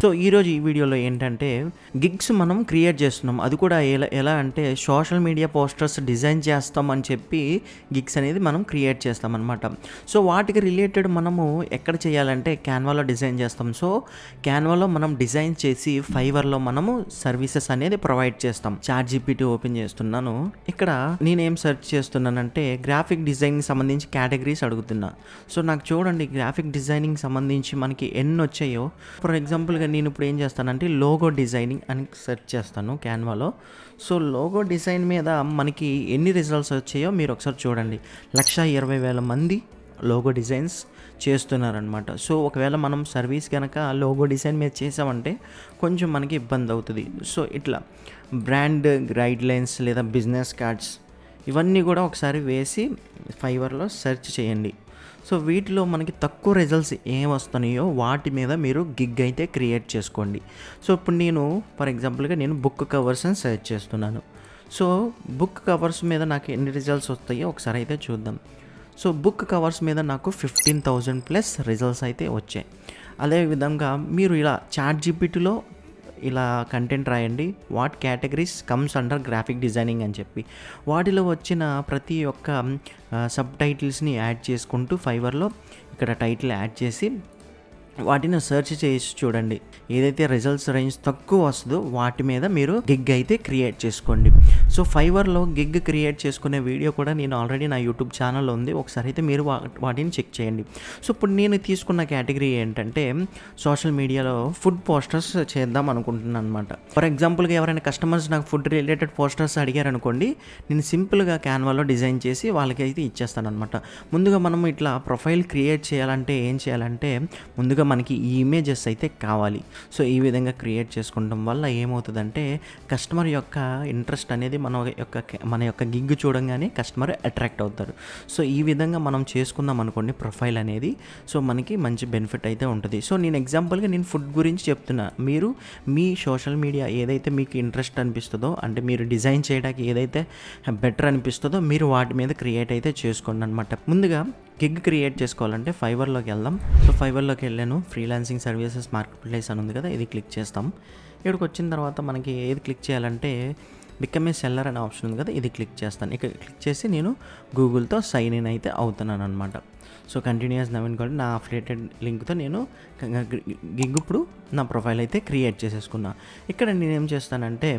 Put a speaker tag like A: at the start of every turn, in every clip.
A: So ఈరోజు ఈ వీడియోలో ఏంటంటే గిగ్స్ మనం క్రియేట్ చేస్తున్నాం. అది కూడా ఎలా అంటే సోషల్ మీడియా పోస్టర్స్ డిజైన్ చేస్తాం అని చెప్పి గిగ్స్ అనేది మనం క్రియేట్ చేస్తాం అనమాట. సో వాటికి రిలేటెడ్ మనము ఎక్కడ చేయాలంటే క్యాన్వాలో డిజైన్ చేస్తాం. సో క్యాన్వాలో మనం డిజైన్ చేసి ఫైవర్లో మనము సర్వీసెస్ అనేది ప్రొవైడ్ చేస్తాం. చాట్‌జీపీటీ ఓపెన్ చేస్తున్నాను. ఇక్కడ నేనేం సెర్చ్ చేస్తున్నానంటే గ్రాఫిక్ డిజైనింగ్ సంబంధించి కేటగిరీస్ అడుగుతున్నా. సో నాకు చూడండి గ్రాఫిక్ డిజైనింగ్ సంబంధించి మనకి ఎన్ని వచ్చాయో. ఫర్ ఎగ్జాంపుల్గా నేను ఇప్పుడు ఏం చేస్తానంటే లోగో డిజైనింగ్ అని సెర్చ్ చేస్తాను క్యాన్వాలో. సో లోగో డిజైన్ మీద మనకి ఎన్ని రిజల్ట్స్ వచ్చాయో మీరు ఒకసారి చూడండి. 1,20,000 మంది లోగో డిజైన్స్ చేస్తున్నారనమాట. సో ఒకవేళ మనం సర్వీస్ కనుక లోగో డిజైన్ మీద చేసామంటే కొంచెం మనకి ఇబ్బంది అవుతుంది. సో ఇట్లా బ్రాండ్ గైడ్లైన్స్ లేదా బిజినెస్ కార్డ్స్ ఇవన్నీ కూడా ఒకసారి వేసి ఫైవర్లో సెర్చ్ చేయండి. సో వీటిలో మనకి తక్కువ రిజల్ట్స్ ఏం వస్తున్నాయో వాటి మీద మీరు గిగ్ అయితే క్రియేట్ చేసుకోండి. సో ఇప్పుడు నేను ఫర్ ఎగ్జాంపుల్గా నేను బుక్ కవర్స్ అని సెర్చ్ చేస్తున్నాను. సో బుక్ కవర్స్ మీద నాకు ఎన్ని రిజల్ట్స్ వస్తాయో ఒకసారి అయితే చూద్దాం. సో బుక్ కవర్స్ మీద నాకు 15,000+ రిజల్ట్స్ అయితే వచ్చాయి. అదేవిధంగా మీరు ఇలా చాట్‌జీపీటీలో ఇలా కంటెంట్ రాయండి, what categories comes under graphic designing అని చెప్పి వాటిలో వచ్చిన ప్రతి ఒక్క సబ్ టైటిల్స్ని యాడ్ చేసుకుంటూ ఫైవర్లో ఇక్కడ టైటిల్ యాడ్ చేసి వాటిని సెర్చ్ చేసి చూడండి. ఏదైతే రిజల్ట్స్ రేంజ్ తక్కువ వస్తుందో వాటి మీద మీరు గిగ్ అయితే క్రియేట్ చేసుకోండి. సో ఫైవర్లో గిగ్ క్రియేట్ చేసుకునే వీడియో కూడా నేను ఆల్రెడీ నా యూట్యూబ్ ఛానల్లో ఉంది. ఒకసారి అయితే మీరు వాటిని చెక్ చేయండి. సో ఇప్పుడు నేను తీసుకున్న కేటగిరీ ఏంటంటే సోషల్ మీడియాలో ఫుడ్ పోస్టర్స్ చేద్దాం అనుకుంటున్నాను అనమాట. ఫర్ ఎగ్జాంపుల్గా ఎవరైనా కస్టమర్స్ నాకు ఫుడ్ రిలేటెడ్ పోస్టర్స్ అడిగారు అనుకోండి, నేను సింపుల్గా క్యాన్వాలో డిజైన్ చేసి వాళ్ళకి అయితే ఇచ్చేస్తాను అనమాట. ముందుగా మనం ఇట్లా ప్రొఫైల్ క్రియేట్ చేయాలంటే ఏం చేయాలంటే ముందుగా మనకి ఈ ఇమేజెస్ అయితే కావాలి. సో ఈ విధంగా క్రియేట్ చేసుకోవడం వల్ల ఏమవుతుందంటే కస్టమర్ యొక్క ఇంట్రెస్ట్ అనేది మన యొక్క గిగ్ చూడంగానే కస్టమర్ అట్రాక్ట్ అవుతారు. సో ఈ విధంగా మనం చేసుకుందాం అనుకోండి ప్రొఫైల్ అనేది. సో మనకి మంచి బెనిఫిట్ అయితే ఉంటుంది. సో నేను ఎగ్జాంపుల్గా నేను ఫుడ్ గురించి చెప్తున్నా. మీరు మీ సోషల్ మీడియా ఏదైతే మీకు ఇంట్రెస్ట్ అనిపిస్తుందో, అంటే మీరు డిజైన్ చేయడానికి ఏదైతే బెటర్ అనిపిస్తుందో మీరు వాటి మీద క్రియేట్ అయితే చేసుకోండి అనమాట. ముందుగా గిగ్ క్రియేట్ చేసుకోవాలంటే ఫైవర్లోకి వెళ్దాం. సో ఫైవర్లోకి వెళ్ళాను. ఫ్రీలాన్సింగ్ సర్వీసెస్ మార్కెట్ ప్లేస్ అని ఉంది కదా, ఇది క్లిక్ చేస్తాం. ఇక్కడికి వచ్చిన తర్వాత మనకి ఏది క్లిక్ చేయాలంటే బికమ్ ఏ సెల్లర్ అనే ఆప్షన్ ఉంది కదా, ఇది క్లిక్ చేస్తాను. ఇక్కడ క్లిక్ చేసి నేను గూగుల్తో సైన్ ఇన్ అయితే అవుతున్నాను అనమాట. సో కంటిన్యూస్ నవీన్ కూడా నా అఫిలియేటెడ్ లింక్తో నేను గిగ్ ఇప్పుడు నా ప్రొఫైల్ అయితే క్రియేట్ చేసేసుకున్నా. ఇక్కడ నేనేం చేస్తానంటే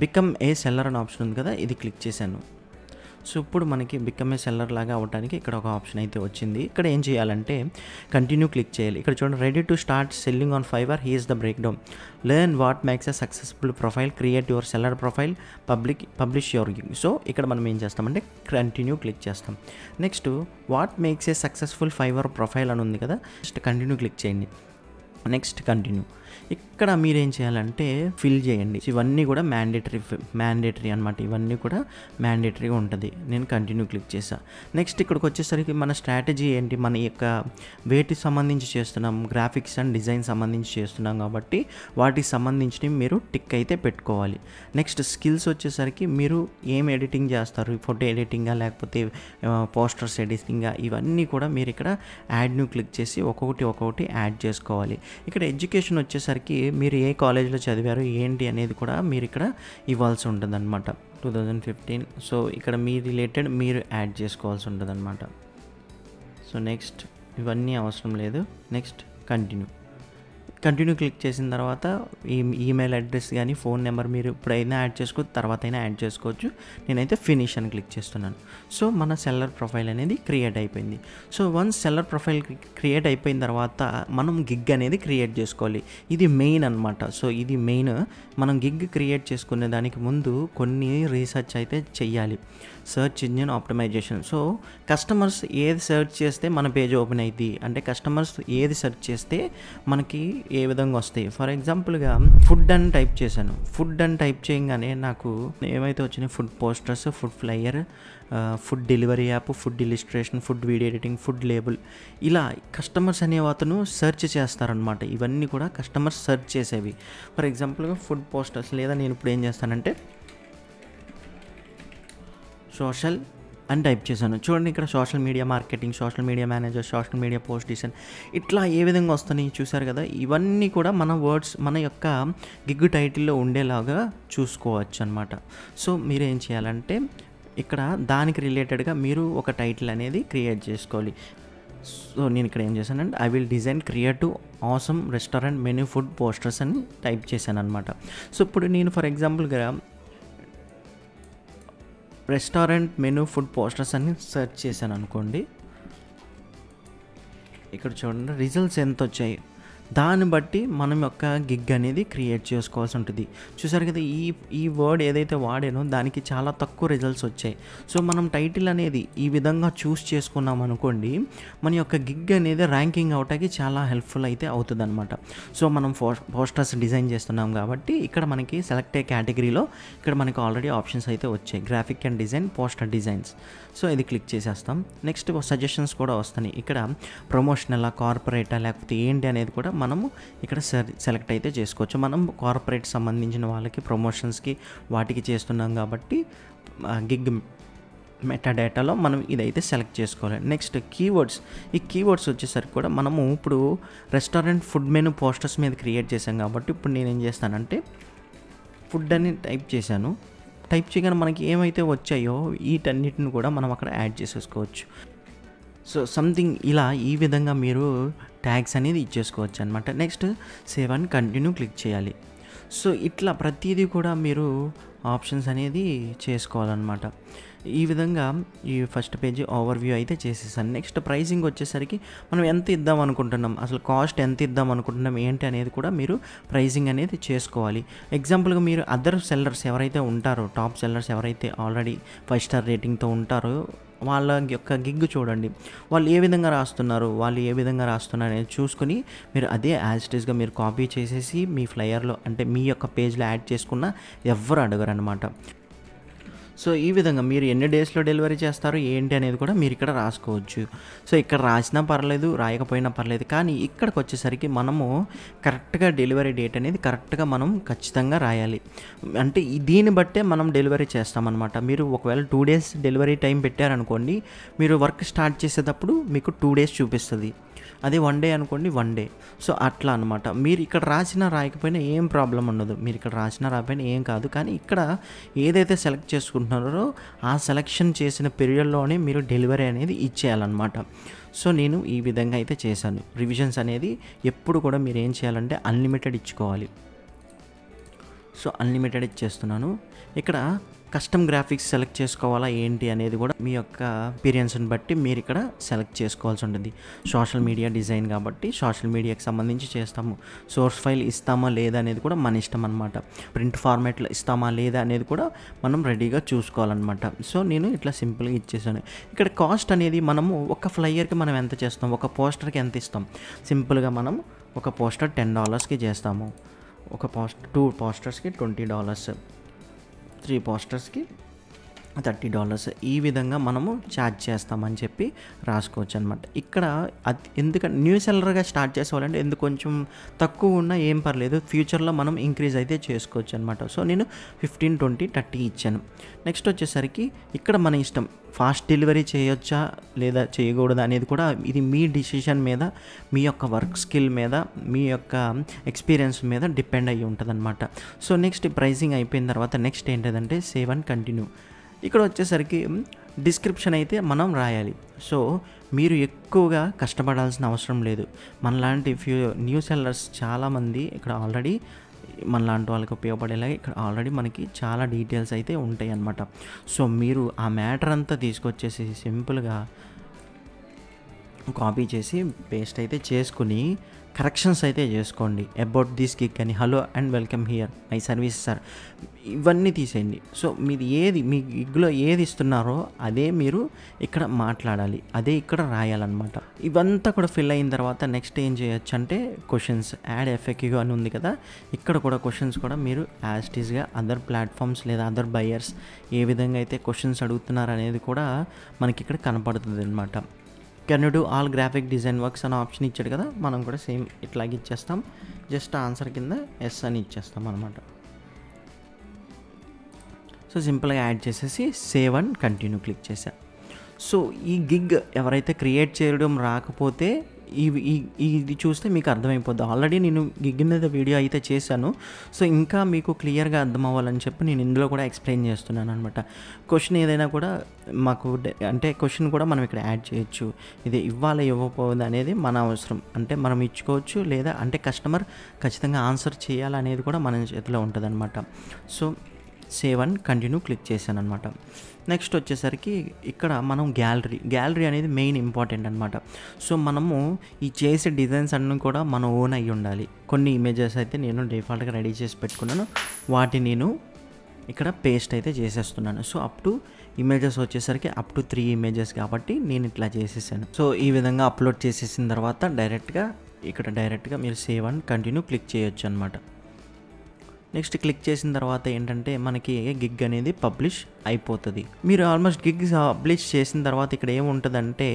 A: బికమ్ ఏ సెల్లర్ అనే ఆప్షన్ ఉంది కదా, ఇది క్లిక్ చేశాను. సో ఇప్పుడు మనకి బికమ్ ఏ సెల్లర్ లాగా అవ్వడానికి ఇక్కడ ఒక ఆప్షన్ అయితే వచ్చింది. ఇక్కడ ఏం చేయాలంటే కంటిన్యూ క్లిక్ చేయాలి. ఇక్కడ చూడండి, ready to start selling on Fiverr, here's the break down, learn what makes a successful profile, create your seller profile, publish your gig. So ఇక్కడ మనం ఏం చేస్తామంటే కంటిన్యూ క్లిక్ చేస్తాం. Next what makes a successful Fiverr profile అని ఉంది కదా, next continue click చేయండి. Next continue. ఇక్కడ మీరేం చేయాలంటే ఫిల్ చేయండి. ఇవన్నీ కూడా మ్యాండేటరీ అనమాట. ఇవన్నీ కూడా మ్యాండేటరీగా ఉంటుంది. నేను కంటిన్యూ క్లిక్ చేసా. నెక్స్ట్ ఇక్కడికి వచ్చేసరికి మన స్ట్రాటజీ ఏంటి, మన యొక్క వేటికి సంబంధించి చేస్తున్నాం, గ్రాఫిక్స్ అండ్ డిజైన్ సంబంధించి చేస్తున్నాం కాబట్టి వాటికి సంబంధించి మీరు టిక్ అయితే పెట్టుకోవాలి. నెక్స్ట్ స్కిల్స్ వచ్చేసరికి మీరు ఏం ఎడిటింగ్ చేస్తారు, ఫోటో ఎడిటింగా లేకపోతే పోస్టర్స్ ఎడిటింగా, ఇవన్నీ కూడా మీరు ఇక్కడ యాడ్ న్యూ క్లిక్ చేసి ఒక్కొక్కటి యాడ్ చేసుకోవాలి. ఇక్కడ ఎడ్యుకేషన్ వచ్చేసరికి మీరు ఏ కాలేజ్లో చదివారు ఏంటి అనేది కూడా మీరు ఇక్కడ ఇవ్వాల్సి ఉంటుంది అనమాట. 2015. సో ఇక్కడ మీ రిలేటెడ్ మీరు యాడ్ చేసుకోవాల్సి ఉంటుంది అనమాట. సో నెక్స్ట్ ఇవన్నీ అవసరం లేదు. నెక్స్ట్ కంటిన్యూ క్లిక్ చేసిన తర్వాత ఈమెయిల్ అడ్రస్ కానీ ఫోన్ నెంబర్ మీరు ఇప్పుడైనా యాడ్ చేసుకోవచ్చు, తర్వాత అయినా యాడ్ చేసుకోవచ్చు. నేనైతే ఫినిష్ అని క్లిక్ చేస్తున్నాను. సో మన సెల్లర్ ప్రొఫైల్ అనేది క్రియేట్ అయిపోయింది. So once seller profile create అయిపోయిన తర్వాత మనం గిగ్ అనేది క్రియేట్ చేసుకోవాలి. ఇది మెయిన్ అనమాట. సో ఇది మెయిన్. మనం గిగ్ క్రియేట్ చేసుకునే దానికి ముందు కొన్ని రీసెర్చ్ అయితే చెయ్యాలి. Search engine optimisation. So customers ఏది సెర్చ్ చేస్తే మన పేజ్ ఓపెన్ అయింది అంటే కస్టమర్స్ ఏది సెర్చ్ చేస్తే మనకి ఏ విధంగా వస్తాయి. ఫర్ ఎగ్జాంపుల్గా ఫుడ్ అని టైప్ చేశాను. ఫుడ్ అని టైప్ చేయగానే నాకు ఏమైతే వచ్చినాయి, food posters, food flyer, food delivery app, food illustration, food video editing, food label, ఇలా కస్టమర్స్ అనే అతను సెర్చ్ చేస్తారనమాట. ఇవన్నీ కూడా కస్టమర్స్ సెర్చ్ చేసేవి. ఫర్ ఎగ్జాంపుల్గా ఫుడ్ పోస్టర్స్, లేదా నేను ఇప్పుడు ఏం చేస్తానంటే సోషల్ అని టైప్ చేశాను. చూడండి ఇక్కడ social media marketing, social media manager, social media post design ఇట్లా ఏ విధంగా వస్తున్నాయి చూసారు కదా. ఇవన్నీ కూడా మన వర్డ్స్ మన యొక్క గిగ్ టైటిల్లో ఉండేలాగా చూసుకోవచ్చు అనమాట. సో మీరేం చేయాలంటే ఇక్కడ దానికి రిలేటెడ్గా మీరు ఒక టైటిల్ అనేది క్రియేట్ చేసుకోవాలి. సో నేను ఇక్కడ ఏం చేశానంటే I will design creative awesome restaurant menu food posters అని టైప్ చేశాను అనమాట. సో ఇప్పుడు నేను ఫర్ ఎగ్జాంపుల్గా రెస్టారెంట్ మెనూ ఫుడ్ పోస్టర్స్ అని సెర్చ్ చేశాను అనుకోండి. ఇక్కడ చూడండి రిజల్ట్స్ ఎంత వచ్చాయి, దాన్ని బట్టి మనం యొక్క గిగ్ అనేది క్రియేట్ చేసుకోవాల్సి ఉంటుంది. చూసారు కదా ఈ వర్డ్ ఏదైతే వాడానో దానికి చాలా తక్కువ రిజల్ట్స్ వచ్చాయి. సో మనం టైటిల్ అనేది ఈ విధంగా చూస్ చేసుకున్నాం అనుకోండి, మన యొక్క గిగ్ అనేది ర్యాంకింగ్ అవటానికి చాలా హెల్ప్ఫుల్ అయితే అవుతుంది అనమాట. సో మనం పోస్టర్స్ డిజైన్ చేస్తున్నాం కాబట్టి ఇక్కడ మనకి సెలెక్ట్ అయ్యే కేటగిరీలో ఇక్కడ మనకి ఆల్రెడీ ఆప్షన్స్ అయితే వచ్చాయి, graphic and design, poster designs. So ఇది క్లిక్ చేసేస్తాం. నెక్స్ట్ సజెషన్స్ కూడా వస్తాయి. ఇక్కడ ప్రమోషనల్, కార్పొరేటా లేకపోతే ఏంటి అనేది కూడా మనము ఇక్కడ సెలెక్ట్ అయితే చేసుకోవచ్చు. మనం కార్పొరేట్ సంబంధించిన వాళ్ళకి ప్రమోషన్స్కి వాటికి చేస్తున్నాం కాబట్టి గిగ్ మెటా డేటాలో మనం ఇదైతే సెలెక్ట్ చేసుకోవాలి. Next keywords. ఈ కీవర్డ్స్ వచ్చేసరికి కూడా మనము ఇప్పుడు రెస్టారెంట్ ఫుడ్ మెనూ పోస్టర్స్ మీద క్రియేట్ చేసాం కాబట్టి ఇప్పుడు నేను ఏం చేస్తానంటే ఫుడ్ అని టైప్ చేశాను. టైప్ చేయగానే మనకి ఏమైతే వచ్చాయో వీటన్నిటిని కూడా మనం అక్కడ యాడ్ చేసేసుకోవచ్చు. సో సంథింగ్ ఇలా ఈ విధంగా మీరు ట్యాగ్స్ అనేది ఇచ్చేసుకోవచ్చు అనమాట. Next save and continue click చేయాలి. సో ఇట్లా ప్రతిదీ కూడా మీరు ఆప్షన్స్ అనేది చేసుకోవాలన్నమాట. ఈ విధంగా ఈ ఫస్ట్ పేజీ ఓవర్వ్యూ అయితే చేసేసాను. నెక్స్ట్ ప్రైసింగ్ వచ్చేసరికి మనం ఎంత ఇద్దాం అనుకుంటున్నాం, అసలు కాస్ట్ ఎంత ఇద్దాం అనుకుంటున్నాం ఏంటి అనేది కూడా మీరు ప్రైసింగ్ అనేది చేసుకోవాలి. ఎగ్జాంపుల్గా మీరు అదర్ సెల్లర్స్ ఎవరైతే ఉంటారో, టాప్ సెల్లర్స్ ఎవరైతే ఆల్రెడీ 5 స్టార్ రేటింగ్తో ఉంటారో వాళ్ళ యొక్క గిగ్ చూడండి, వాళ్ళు ఏ విధంగా రాస్తున్నారు అనేది చూసుకొని మీరు అదే యాజ్ ఇట్ ఈస్గా మీరు కాపీ చేసేసి మీ ఫ్లయర్లో అంటే మీ యొక్క పేజ్లో యాడ్ చేసుకున్న ఎవ్వరు అడగరు అనమాట. సో ఈ విధంగా మీరు ఎన్ని డేస్లో డెలివరీ చేస్తారు ఏంటి అనేది కూడా మీరు ఇక్కడ రాసుకోవచ్చు. సో ఇక్కడ రాసినా పర్లేదు, రాయకపోయినా పర్లేదు, కానీ ఇక్కడికి వచ్చేసరికి మనము కరెక్ట్గా డెలివరీ డేట్ అనేది కరెక్ట్గా మనం ఖచ్చితంగా రాయాలి. అంటే దీన్ని బట్టే మనం డెలివరీ చేస్తామన్నమాట. మీరు ఒకవేళ 2 డేస్ డెలివరీ టైం పెట్టారనుకోండి, మీరు వర్క్ స్టార్ట్ చేసేటప్పుడు మీకు 2 డేస్ చూపిస్తుంది. అదే 1 డే అనుకోండి 1 డే. సో అట్లా అనమాట. మీరు ఇక్కడ రాసినా రాయకపోయినా ఏం ప్రాబ్లం ఉండదు, మీరు ఇక్కడ రాసినా రాకపోయినా ఏం కాదు. కానీ ఇక్కడ ఏదైతే సెలెక్ట్ చేసుకుంటున్నారో ఆ సెలెక్షన్ చేసిన పీరియడ్లోనే మీరు డెలివరీ అనేది ఇచ్చేయాలన్నమాట. సో నేను ఈ విధంగా అయితే చేశాను. రివిజన్స్ అనేది ఎప్పుడు కూడా మీరు ఏం చేయాలంటే అన్లిమిటెడ్ ఇచ్చుకోవాలి. సో అన్లిమిటెడ్ ఇచ్చేస్తున్నాను. ఇక్కడ కస్టమ్ గ్రాఫిక్స్ సెలెక్ట్ చేసుకోవాలా ఏంటి అనేది కూడా మీ యొక్క ఎక్స్పీరియన్స్ని బట్టి మీరు ఇక్కడ సెలెక్ట్ చేసుకోవాల్సి ఉంటుంది. సోషల్ మీడియా డిజైన్ కాబట్టి సోషల్ మీడియాకి సంబంధించి చేస్తాము. సోర్స్ ఫైల్ ఇస్తామా లేదా అనేది కూడా మన ఇష్టం అనమాట. ప్రింట్ ఫార్మాట్లో ఇస్తామా లేదా అనేది కూడా మనం రెడీగా చూసుకోవాలన్నమాట. సో నేను ఇట్లా సింపుల్గా ఇచ్చేసాను. ఇక్కడ కాస్ట్ అనేది మనము ఒక ఫ్లైయర్కి మనం ఎంత చేస్తాం, ఒక పోస్టర్కి ఎంత ఇస్తాం. సింపుల్గా మనం ఒక పోస్టర్ $10కి చేస్తాము, ఒక 2 పోస్టర్స్కి $20, 3 పోస్టర్స్కి $30. ఈ విధంగా మనము ఛార్జ్ చేస్తామని చెప్పి రాసుకోవచ్చు అనమాట. ఇక్కడ ఎందుకంటే న్యూ సెల్లర్గా స్టార్ట్ చేసేవాళ్ళంటే ఎందుకు కొంచెం తక్కువ ఉన్నా ఏం పర్లేదు, ఫ్యూచర్లో మనం ఇంక్రీజ్ అయితే చేసుకోవచ్చు అనమాట. సో నేను 15, 20, 30 ఇచ్చాను. నెక్స్ట్ వచ్చేసరికి ఇక్కడ మన ఇష్టం, ఫాస్ట్ డెలివరీ చేయొచ్చా లేదా చేయకూడదు అనేది కూడా ఇది మీ డిసిషన్ మీద, మీ యొక్క వర్క్ స్కిల్ మీద, మీ యొక్క ఎక్స్పీరియన్స్ మీద డిపెండ్ అయ్యి ఉంటుంది అనమాట. సో నెక్స్ట్ ప్రైసింగ్ అయిపోయిన తర్వాత నెక్స్ట్ ఏంటంటే సేవ్ అండ్ కంటిన్యూ. ఇక్కడ వచ్చేసరికి డిస్క్రిప్షన్ అయితే మనం రాయాలి. సో మీరు ఎక్కువగా కష్టపడాల్సిన అవసరం లేదు. మనలాంటి న్యూ సెల్లర్స్ చాలామంది ఇక్కడ ఆల్రెడీ మనలాంటి వాళ్ళకి ఉపయోగపడేలాగా ఇక్కడ ఆల్రెడీ మనకి చాలా డీటెయిల్స్ అయితే ఉంటాయి అన్నమాట. సో మీరు ఆ మ్యాటర్ అంతా తీసుకొచ్చేసి సింపుల్గా కాపీ చేసి పేస్ట్ అయితే చేసుకుని కరెక్షన్స్ అయితే చేసుకోండి. అబౌట్ దిస్ గిగ్ అని, hello and welcome here my services sir, ఇవన్నీ తీసేయండి. సో మీది ఏది మీ గిగ్లో ఏది ఇస్తున్నారో అదే మీరు ఇక్కడ మాట్లాడాలి, అదే ఇక్కడ రాయాలన్నమాట. ఇవంతా కూడా ఫిల్ అయిన తర్వాత నెక్స్ట్ ఏం చేయొచ్చు అంటే క్వశ్చన్స్, యాడ్ ఎఫ్ఎక్యూ అని ఉంది కదా, ఇక్కడ కూడా క్వశ్చన్స్ కూడా మీరు యాజ్ ఇట్ ఈస్గా అదర్ ప్లాట్ఫామ్స్ లేదా అదర్ బయర్స్ ఏ విధంగా అయితే క్వశ్చన్స్ అడుగుతున్నారు అనేది కూడా మనకి ఇక్కడ కనపడుతుంది అనమాట. Can you do all graphic design works అనే ఆప్షన్ ఇచ్చాడు కదా, మనం కూడా సేమ్ ఇట్లాగే ఇచ్చేస్తాం. జస్ట్ ఆన్సర్ కింద ఎస్ అని ఇచ్చేస్తాం అనమాట. సో సింపుల్గా యాడ్ చేసేసి సేవ్ అండ్ కంటిన్యూ క్లిక్ చేసా. సో ఈ గిగ్ ఎవరైతే క్రియేట్ చేయడం రాకపోతే ఇది చూస్తే మీకు అర్థమైపోద్ది. ఆల్రెడీ నేను గిగ్ మీద వీడియో అయితే చేశాను. సో ఇంకా మీకు క్లియర్గా అర్థం అవ్వాలని చెప్పి నేను ఇందులో కూడా ఎక్స్ప్లెయిన్ చేస్తున్నాను అనమాట. క్వశ్చన్ ఏదైనా కూడా మాకు అంటే క్వశ్చన్ కూడా మనం ఇక్కడ యాడ్ చేయొచ్చు. ఇది ఇవ్వాలి ఇవ్వకపోదు అనేది మన అవసరం. అంటే మనం ఇచ్చుకోవచ్చు, లేదా అంటే కస్టమర్ ఖచ్చితంగా ఆన్సర్ చేయాలనేది కూడా మన చేతిలో ఉంటుంది అనమాట. So save and continue click చేశాను అనమాట. నెక్స్ట్ వచ్చేసరికి ఇక్కడ మనం గ్యాలరీ అనేది మెయిన్ ఇంపార్టెంట్ అనమాట. సో మనము ఈ చేసే డిజైన్స్ అన్నీ కూడా మన ఓన్ అయ్యి ఉండాలి. కొన్ని ఇమేజెస్ అయితే నేను డిఫాల్ట్గా రెడీ చేసి పెట్టుకున్నాను, వాటిని నేను ఇక్కడ పేస్ట్ అయితే చేసేస్తున్నాను. సో అప్ టు ఇమేజెస్ వచ్చేసరికి అప్ టు 3 ఇమేజెస్ కాబట్టి నేను ఇట్లా చేసేసాను. సో ఈ విధంగా అప్లోడ్ చేసేసిన తర్వాత డైరెక్ట్గా మీరు సేవ్ అండ్ కంటిన్యూ క్లిక్ చేయొచ్చు అనమాట. నెక్స్ట్ క్లిక్ చేసిన తర్వాత ఏంటంటే మనకి గిగ్ అనేది పబ్లిష్ అయిపోతుంది. మీరు ఆల్మోస్ట్ గిగ్ పబ్లిష్ చేసిన తర్వాత ఇక్కడ ఏముంటుందంటే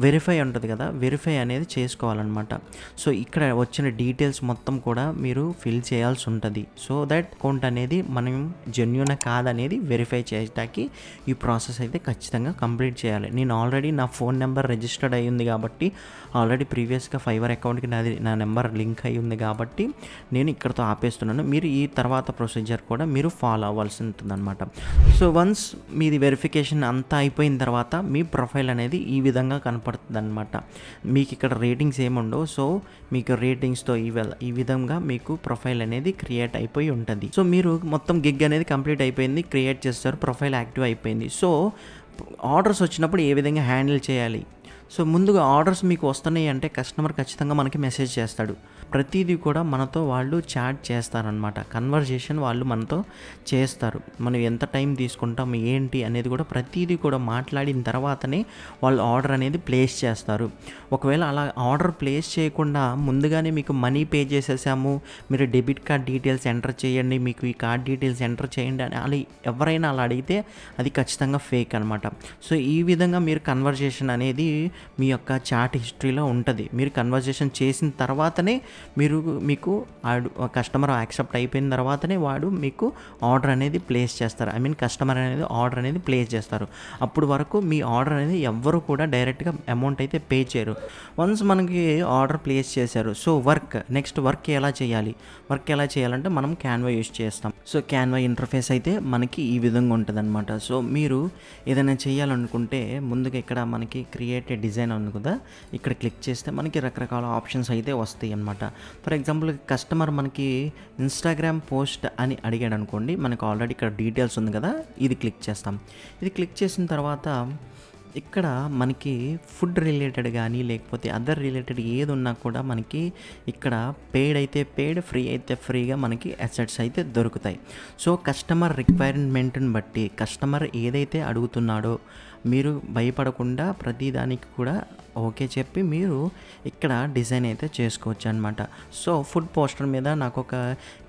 A: వెరిఫై ఉంటుంది కదా, వెరిఫై అనేది చేసుకోవాలన్నమాట. సో ఇక్కడ వచ్చిన డీటెయిల్స్ మొత్తం కూడా మీరు ఫిల్ చేయాల్సి ఉంటుంది. సో దట్ అకౌంట్ అనేది మనం జెన్యూన్ కాదనేది వెరిఫై చేయడానికి ఈ ప్రాసెస్ అయితే ఖచ్చితంగా కంప్లీట్ చేయాలి. నేను ఆల్రెడీ నా ఫోన్ నెంబర్ రిజిస్టర్డ్ అయ్యి ఉంది కాబట్టి, ఆల్రెడీ ప్రీవియస్గా ఫైవర్ అకౌంట్కి నా నెంబర్ లింక్ అయ్యి ఉంది కాబట్టి నేను ఇక్కడతో ఆపేస్తున్నాను. మీరు ఈ తర్వాత ప్రొసీజర్ కూడా మీరు ఫాలో అవ్వాల్సి ఉంటుందన్నమాట. సో వన్స్ మీది వెరిఫికేషన్ అంతా అయిపోయిన తర్వాత మీ ప్రొఫైల్ అనేది ఈ విధంగా కనపడుతుంది అనమాట. మీకు ఇక్కడ రేటింగ్స్ ఏముండవు. సో మీకు రేటింగ్స్తో ఈ విధంగా మీకు ప్రొఫైల్ అనేది క్రియేట్ అయిపోయి ఉంటుంది. సో మీరు మొత్తం గిగ్ అనేది కంప్లీట్ అయిపోయింది, క్రియేట్ చేస్తారు, ప్రొఫైల్ యాక్టివ్ అయిపోయింది. సో ఆర్డర్స్ వచ్చినప్పుడు ఏ విధంగా హ్యాండిల్ చేయాలి? సో ముందుగా ఆర్డర్స్ మీకు వస్తున్నాయి అంటే కస్టమర్ ఖచ్చితంగా మనకి మెసేజ్ చేస్తాడు. ప్రతిదీ కూడా మనతో వాళ్ళు చాట్ చేస్తారనమాట. కన్వర్జేషన్ వాళ్ళు మనతో చేస్తారు. మనం ఎంత టైం తీసుకుంటాం ఏంటి అనేది కూడా ప్రతిదీ కూడా మాట్లాడిన తర్వాతనే వాళ్ళు ఆర్డర్ అనేది ప్లేస్ చేస్తారు. ఒకవేళ అలా ఆర్డర్ ప్లేస్ చేయకుండా ముందుగానే మీకు మనీ పే చేసేసాము, మీరు డెబిట్ కార్డ్ డీటెయిల్స్ ఎంటర్ చేయండి, మీకు ఈ కార్డ్ డీటెయిల్స్ ఎంటర్ చేయండి అని అలా ఎవరైనా అలా అడిగితే అది ఖచ్చితంగా ఫేక్ అనమాట. సో ఈ విధంగా మీరు కన్వర్జేషన్ అనేది మీ యొక్క చాట్ హిస్టరీలో ఉంటుంది. మీరు కన్వర్జేషన్ చేసిన తర్వాతనే మీకు కస్టమర్ యాక్సెప్ట్ అయిపోయిన తర్వాతనే వాడు మీకు ఆర్డర్ అనేది ప్లేస్ చేస్తారు. కస్టమర్ అనేది ఆర్డర్ అనేది ప్లేస్ చేస్తారు. అప్పుడు వరకు మీ ఆర్డర్ అనేది ఎవ్వరు కూడా డైరెక్ట్గా అమౌంట్ అయితే పే చేయరు. వన్స్ మనకి ఆర్డర్ ప్లేస్ చేశారు. సో నెక్స్ట్ వర్క్ ఎలా చేయాలంటే మనం క్యాన్వా యూజ్ చేస్తాం. సో క్యాన్వా ఇంటర్ఫేస్ అయితే మనకి ఈ విధంగా ఉంటుంది అనమాట. సో మీరు ఏదైనా చేయాలనుకుంటే ముందుగా ఇక్కడ మనకి క్రియేట్ ఏ డిజైన్ ఉంది కదా, ఇక్కడ క్లిక్ చేస్తే మనకి రకరకాల ఆప్షన్స్ అయితే వస్తాయి అన్నమాట. ఫర్ ఎగ్జాంపుల్ కస్టమర్ మనకి ఇన్స్టాగ్రామ్ పోస్ట్ అని అడిగాడు అనుకోండి, మనకు ఆల్రెడీ ఇక్కడ డీటెయిల్స్ ఉంది కదా, ఇది క్లిక్ చేస్తాం. ఇది క్లిక్ చేసిన తర్వాత ఇక్కడ మనకి ఫుడ్ రిలేటెడ్ కానీ లేకపోతే అదర్ రిలేటెడ్ ఏది ఉన్నా కూడా మనకి ఇక్కడ పెయిడ్ అయితే పెయిడ్, ఫ్రీ అయితే ఫ్రీగా మనకి అసెట్స్ అయితే దొరుకుతాయి. సో కస్టమర్ రిక్వైర్మెంట్ని బట్టి కస్టమర్ ఏదైతే అడుగుతున్నాడో మీరు భయపడకుండా ప్రతిదానికి కూడా ఓకే చెప్పి మీరు ఇక్కడ డిజైన్ అయితే చేసుకోవచ్చు అనమాట. సో ఫుడ్ పోస్టర్ మీద నాకు ఒక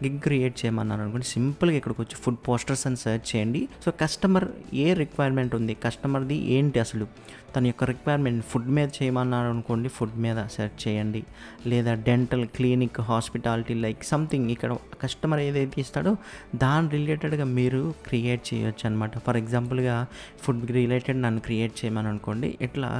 A: గిగ్ క్రియేట్ చేయమన్నారు అనుకోండి, సింపుల్గా ఇక్కడికి వచ్చి ఫుడ్ పోస్టర్స్ అని సెర్చ్ చేయండి. సో కస్టమర్ ఏ రిక్వైర్మెంట్ ఉంది, కస్టమర్ది ఏంటి అసలు తన యొక్క రిక్వైర్మెంట్, ఫుడ్ మీద చేయమన్నారు అనుకోండి, ఫుడ్ మీద సెర్చ్ చేయండి. లేదా dental, clinic, hospitality like something ఇక్కడ కస్టమర్ ఏదైతే ఇస్తాడో దాని రిలేటెడ్గా మీరు క్రియేట్ చేయొచ్చు అనమాట. ఫర్ ఎగ్జాంపుల్గా ఫుడ్ రిలేటెడ్ నన్ను క్రియేట్ చేయమని అనుకోండి, ఇట్లా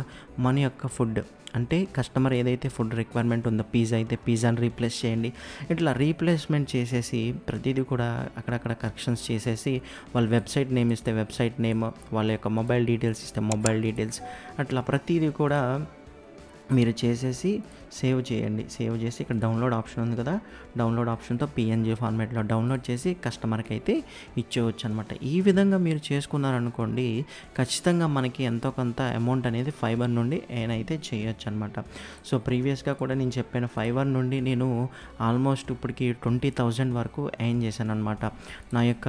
A: మన యొక్క ఫుడ్ అంటే కస్టమర్ ఏదైతే ఫుడ్ రిక్వైర్మెంట్ ఉందో, పిజ్జా అయితే పిజ్జాని రీప్లేస్ చేయండి. ఇట్లా రీప్లేస్మెంట్ చేసేసి ప్రతిదీ కూడా అక్కడక్కడ కరెక్షన్స్ చేసేసి వాళ్ళ వెబ్సైట్ నేమ్ ఇస్తే వెబ్సైట్ నేమ్, వాళ్ళ యొక్క మొబైల్ డీటెయిల్స్ ఇస్తే మొబైల్ డీటెయిల్స్, అట్లా ప్రతిదీ కూడా మీరు చేసేసి సేవ్ చేయండి. సేవ్ చేసి ఇక్కడ డౌన్లోడ్ ఆప్షన్ ఉంది కదా, డౌన్లోడ్ ఆప్షన్తో PNG ఫార్మాట్లో డౌన్లోడ్ చేసి కస్టమర్కి అయితే ఇచ్చేవచ్చు అనమాట. ఈ విధంగా మీరు చేసుకున్నారనుకోండి, ఖచ్చితంగా మనకి ఎంతో కొంత అమౌంట్ అనేది ఫైబర్ నుండి ఎర్న్ అయితే చేయొచ్చు అనమాట. సో ప్రీవియస్గా కూడా నేను చెప్పాను, ఫైబర్ నుండి నేను ఆల్మోస్ట్ ఇప్పటికి 20,000 వరకు ఎర్న్ చేశాను అనమాట. నా యొక్క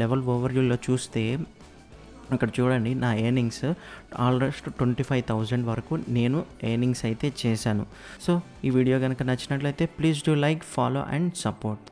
A: లెవెల్ ఓవర్వ్యూలో చూస్తే అక్కడ చూడండి, నా ఎర్నింగ్స్ ఆల్మోస్ట్ 25,000 వరకు నేను ఎర్నింగ్స్ అయితే చేశాను. సో ఈ వీడియో కనుక నచ్చినట్లయితే please do like, follow and support.